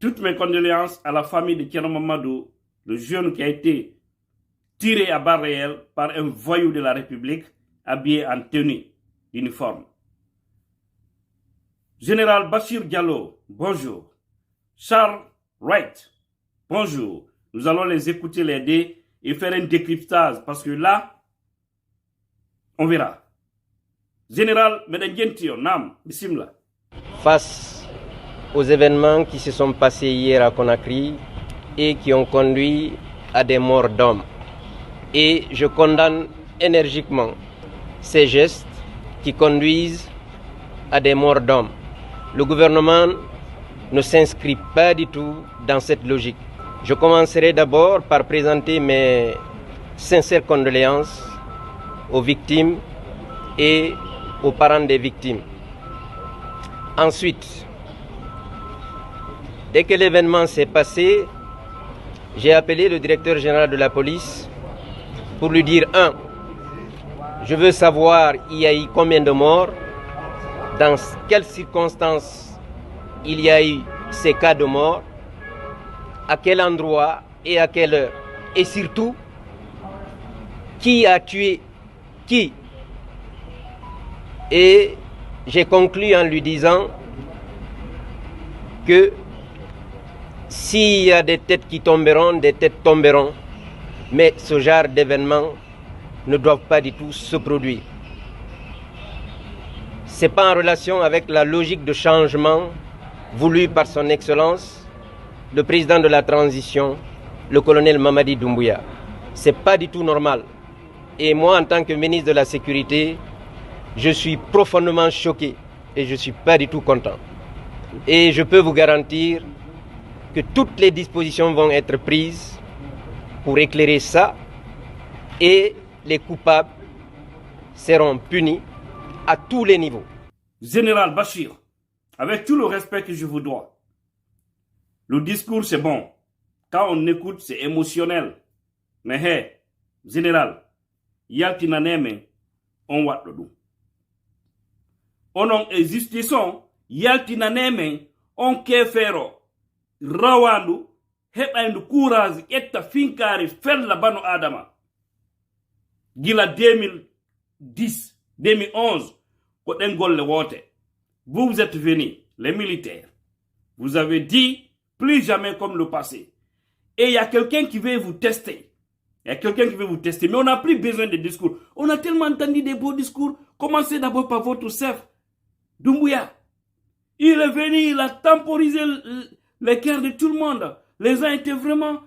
Toutes mes condoléances à la famille de Thierno Mamadou, le jeune qui a été tiré à balles réelles par un voyou de la République habillé en tenue uniforme. Général Bachir Diallo, bonjour. Charles Wright, bonjour. Nous allons les écouter, les deux, et faire un décryptage, parce que là, on verra. Général Medengentio, Nam, Bismillah. Face aux événements qui se sont passés hier à Conakry et qui ont conduit à des morts d'hommes. Et je condamne énergiquement ces gestes qui conduisent à des morts d'hommes. Le gouvernement ne s'inscrit pas du tout dans cette logique. Je commencerai d'abord par présenter mes sincères condoléances aux victimes et aux parents des victimes. Ensuite, dès que l'événement s'est passé, j'ai appelé le directeur général de la police pour lui dire, je veux savoir il y a eu combien de morts, dans quelles circonstances il y a eu ces cas de mort, à quel endroit et à quelle heure. Et surtout, qui a tué qui. Et j'ai conclu en lui disant que s'il y a des têtes qui tomberont, des têtes tomberont. Mais ce genre d'événements ne doivent pas du tout se produire. Ce n'est pas en relation avec la logique de changement voulue par son Excellence, le président de la transition, le colonel Mamadi Doumbouya. Ce n'est pas du tout normal. Et moi, en tant que ministre de la Sécurité, je suis profondément choqué et je ne suis pas du tout content. Et je peux vous garantir que toutes les dispositions vont être prises pour éclairer ça et les coupables seront punis à tous les niveaux. Général Bachir, avec tout le respect que je vous dois, le discours c'est bon. Quand on écoute, c'est émotionnel. Mais hey, général, yaltinaneme, on wat le dou. On existe yaltinaneme, on kefero, rawandu, heɓandu courage, etta finkari, fella bano adama. Gila 2010, 2011, ko den golle wote. Vous êtes venus, les militaires. Vous avez dit, plus jamais comme le passé. Et il y a quelqu'un qui veut vous tester. Il y a quelqu'un qui veut vous tester. Mais on n'a plus besoin de discours. On a tellement entendu des beaux discours. Commencez d'abord par votre chef, Doumbouya. Il est venu, il a temporisé les cœurs de tout le monde. Les gens étaient vraiment...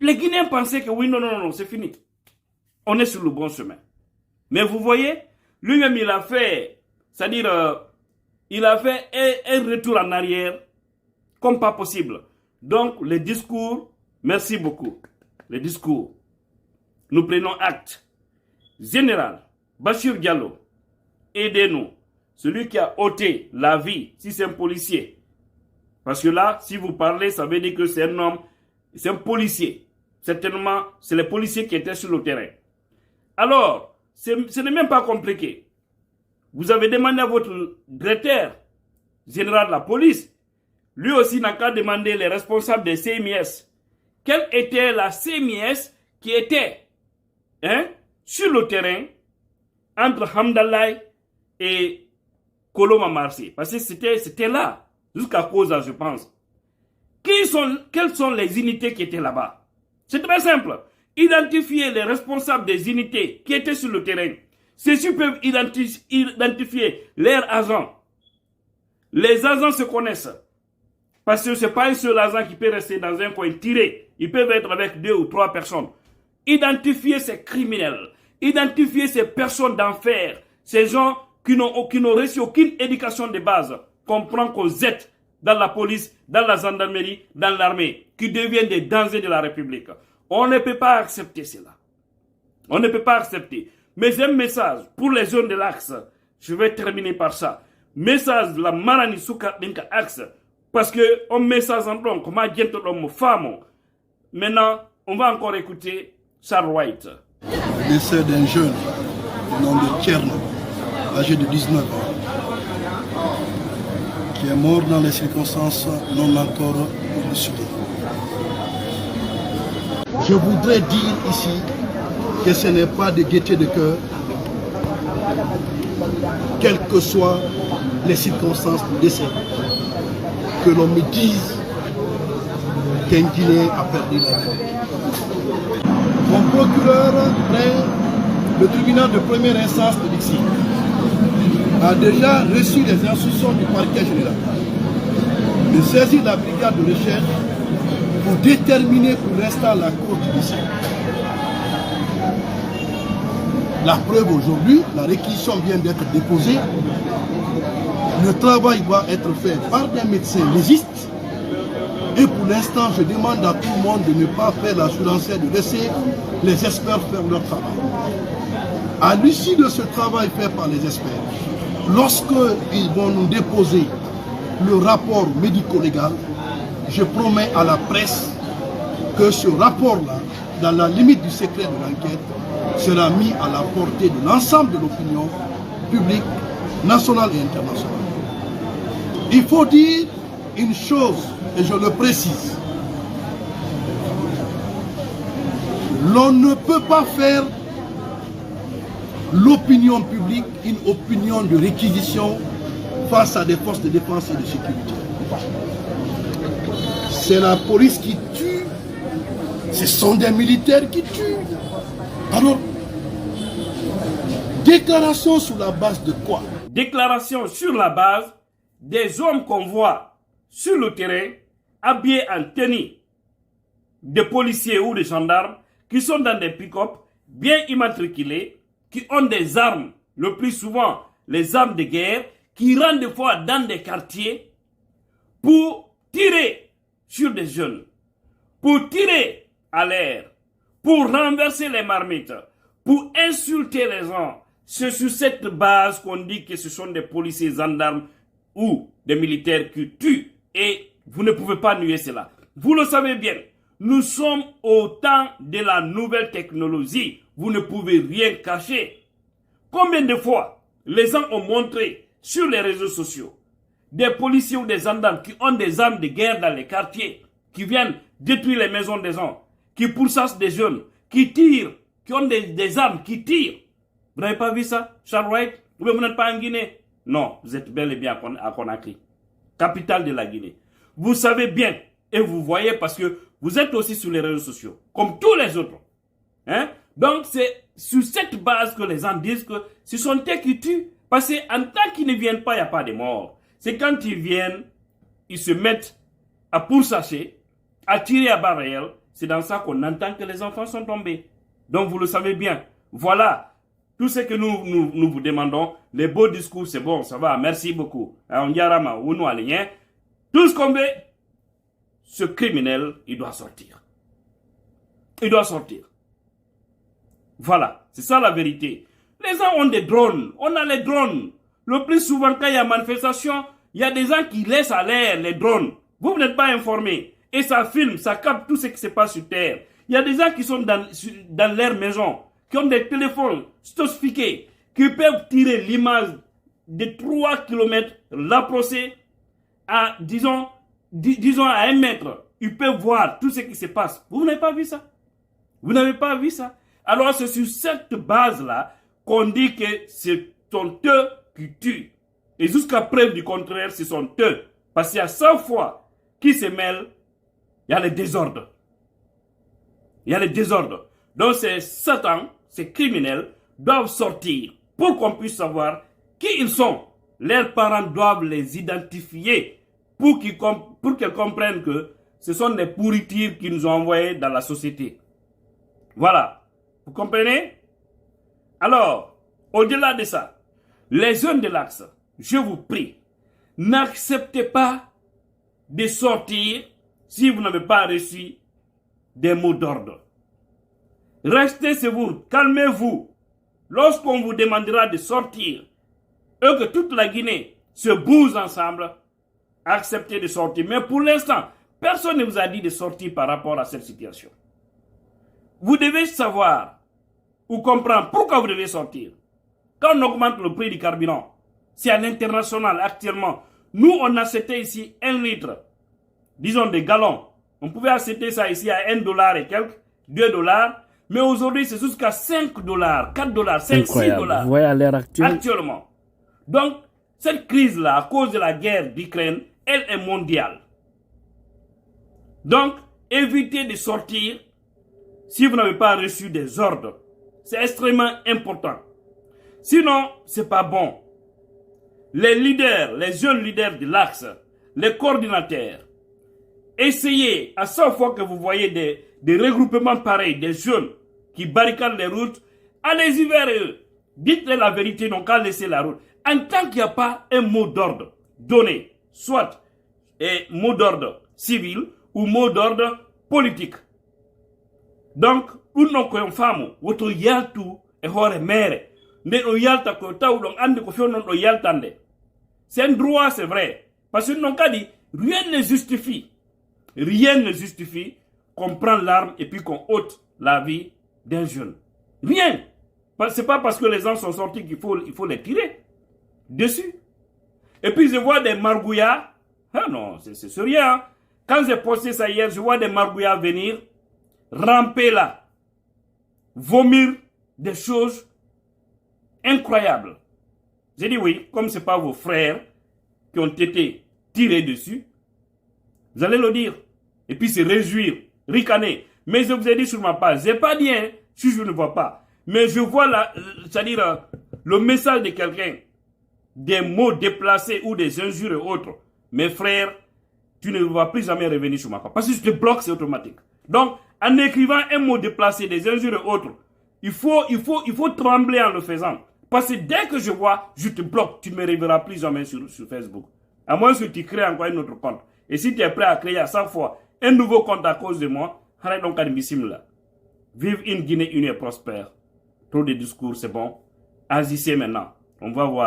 Les Guinéens pensaient que oui, non, c'est fini. On est sur le bon chemin. Mais vous voyez, lui-même il a fait, c'est-à-dire, il a fait un retour en arrière comme pas possible. Donc, les discours, merci beaucoup. Les discours, nous prenons acte. Général, Bachir Diallo, aidez-nous. Celui qui a ôté la vie, si c'est un policier. Parce que là, si vous parlez, ça veut dire que c'est un homme, c'est un policier. Certainement, c'est les policiers qui étaient sur le terrain. Alors, ce n'est même pas compliqué. Vous avez demandé à votre directeur général de la police, lui aussi n'a qu'à demander les responsables des CMIS. Quelle était la CMIS qui était sur le terrain entre Hamdallah et Koloma Marseille? Parce que c'était là, jusqu'à cause, je pense. Quelles sont les unités qui étaient là-bas? C'est très simple. Identifier les responsables des unités qui étaient sur le terrain. Ceux-ci peuvent identifier leurs agents. Les agents se connaissent. Parce que ce n'est pas un seul agent qui peut rester dans un coin tiré. Ils peuvent être avec 2 ou 3 personnes. Identifier ces criminels. Identifier ces personnes d'enfer. Ces gens qui n'ont reçu aucune éducation de base. Comprend que vous êtes dans la police, dans la gendarmerie, dans l'armée, qui deviennent des dangers de la République. On ne peut pas accepter cela. On ne peut pas accepter. Mais un message pour les zones de l'axe. Je vais terminer par ça. Message de la Marani Souka Dinka Axe. Parce que on met ça en plan, comment dire l'homme femme. Maintenant, on va encore écouter Charles Wright. Le décès d'un jeune du nom de Thierno, âgé de 19 ans, qui qui est mort dans les circonstances non encore élucidées. Je voudrais dire ici que ce n'est pas de gaieté de cœur, quelles que soient les circonstances du décès, que l'on me dise qu'un Guinéen a perdu la vie. Mon procureur près le tribunal de première instance de Dixi a déjà reçu les instructions du parquet général de saisir la brigade de recherche pour déterminer pour l'instant la cause du décès. La preuve aujourd'hui, la réquisition vient d'être déposée. Le travail doit être fait par des médecins légistes. Et pour l'instant, je demande à tout le monde de ne pas faire la surenchère, de laisser les experts faire leur travail. À l'issue de ce travail fait par les experts, lorsqu'ils vont nous déposer le rapport médico-légal, je promets à la presse que ce rapport-là, dans la limite du secret de l'enquête, sera mis à la portée de l'ensemble de l'opinion publique, nationale et internationale. Il faut dire une chose, et je le précise. L'on ne peut pas faire l'opinion publique une opinion de réquisition face à des forces de défense et de sécurité. C'est la police qui tue, ce sont des militaires qui tuent. Alors, déclaration sur la base de quoi? Déclaration sur la base des hommes qu'on voit sur le terrain, habillés en tenue de policiers ou de gendarmes, qui sont dans des pick-up bien immatriculés, qui ont des armes, le plus souvent les armes de guerre, qui rentrent des fois dans des quartiers pour tirer sur des jeunes, pour tirer à l'air, pour renverser les marmites, pour insulter les gens. C'est sur cette base qu'on dit que ce sont des policiers, gendarmes ou des militaires qui tuent. Et vous ne pouvez pas nier cela. Vous le savez bien, nous sommes au temps de la nouvelle technologie. Vous ne pouvez rien cacher. Combien de fois les gens ont montré sur les réseaux sociaux des policiers ou des gendarmes qui ont des armes de guerre dans les quartiers, qui viennent détruire les maisons des gens, qui pourchassent des jeunes, qui tirent, qui ont des armes, qui tirent. Vous n'avez pas vu ça, Charles Wright? Vous n'êtes pas en Guinée? Non, vous êtes bel et bien à Conakry, capitale de la Guinée. Vous savez bien, et vous voyez parce que vous êtes aussi sur les réseaux sociaux, comme tous les autres. Hein? Donc c'est sur cette base que les gens disent que ce sont eux qui tuent. Parce qu'en tant qu'ils ne viennent pas, il n'y a pas de mort. C'est quand ils viennent, ils se mettent à pourchasser, à tirer à balles réelles. C'est dans ça qu'on entend que les enfants sont tombés. Donc vous le savez bien. Voilà. Tout ce que nous vous demandons, les beaux discours, c'est bon, ça va, merci beaucoup. On yarama, ou nous alignons. Tout ce qu'on veut, ce criminel, il doit sortir. Il doit sortir. Voilà, c'est ça la vérité. Les gens ont des drones, on a les drones. Le plus souvent, quand il y a manifestation, il y a des gens qui laissent à l'air les drones. Vous n'êtes pas informés. Et ça filme, ça capte tout ce qui se passe sur Terre. Il y a des gens qui sont dans leur maison, qui ont des téléphones sophistiqués, qui peuvent tirer l'image de 3 km, l'approcher à, disons à 1 mètre. Ils peuvent voir tout ce qui se passe. Vous n'avez pas vu ça? Vous n'avez pas vu ça? Alors c'est sur cette base-là qu'on dit que ce sont eux qui tuent. Et jusqu'à preuve du contraire, ce sont eux. Parce qu'il y a 100 fois qui se mêlent, il y a les désordres. Il y a les désordres. Donc ces Satan, ces criminels, doivent sortir pour qu'on puisse savoir qui ils sont. Leurs parents doivent les identifier pour qu'ils comprennent que ce sont des pourritures qu'ils nous ont envoyées dans la société. Voilà. Vous comprenez? Alors, au-delà de ça, les jeunes de l'Axe, je vous prie, n'acceptez pas de sortir si vous n'avez pas reçu des mots d'ordre. Restez sur vous, calmez-vous. Lorsqu'on vous demandera de sortir, et que toute la Guinée se bouge ensemble, acceptez de sortir. Mais pour l'instant, personne ne vous a dit de sortir par rapport à cette situation. Vous devez savoir ou comprendre pourquoi vous devez sortir. Quand on augmente le prix du carburant, c'est à l'international actuellement. Nous, on achetait ici 1 litre, disons des gallons. On pouvait acheter ça ici à $1 et quelques, $2. Mais aujourd'hui, c'est jusqu'à $5, $4, $5, $6. Vous voyez à l'heure actuelle. Actuellement. Donc, cette crise-là, à cause de la guerre d'Ukraine, elle est mondiale. Donc, évitez de sortir si vous n'avez pas reçu des ordres. C'est extrêmement important. Sinon, c'est pas bon. Les leaders, les jeunes leaders de l'Axe, les coordinateurs, essayez, à chaque fois que vous voyez des regroupements pareils, des jeunes qui barricadent les routes, allez-y vers eux. Dites-leur la vérité, ils n'ont qu'à laisser la route. En tant qu'il n'y a pas un mot d'ordre donné, soit un mot d'ordre civil ou mot d'ordre politique. Donc, nous n'avons femme, votre yaltu et hore mere. Mais on yalta ko taw donc ande ko fion non do yaltande. C'est un droit, c'est vrai. Parce que non qu'à dit, rien ne justifie. Rien ne justifie qu'on prend l'arme et puis qu'on ôte la vie d'un jeune. Rien. C'est pas parce que les gens sont sortis qu'il faut les tirer dessus. Et puis je vois des margouillards. Ah non, c'est rien. Quand j'ai posté ça hier, je vois des margouillards venir, ramper là, vomir des choses incroyables. J'ai dit oui, comme ce n'est pas vos frères qui ont été tirés dessus, vous allez le dire. Et puis se réjouir, ricaner. Mais je vous ai dit sur ma page, je n'ai pas dit hein, si je ne vois pas. Mais je vois c'est-à-dire le message de quelqu'un, des mots déplacés ou des injures et autres. Mes frères, tu ne vas plus jamais revenir sur ma page. Parce que je te bloque, c'est automatique. Donc, en écrivant un mot déplacé, des injures et autres, il faut trembler en le faisant. Parce que dès que je vois, je te bloque, tu ne me reverras plus jamais sur Facebook. À moins que tu crées encore un autre compte. Et si tu es prêt à créer à chaque fois un nouveau compte à cause de moi, arrête donc là. Vive une Guinée unie et prospère. Trop de discours, c'est bon. Agissez maintenant. On va voir.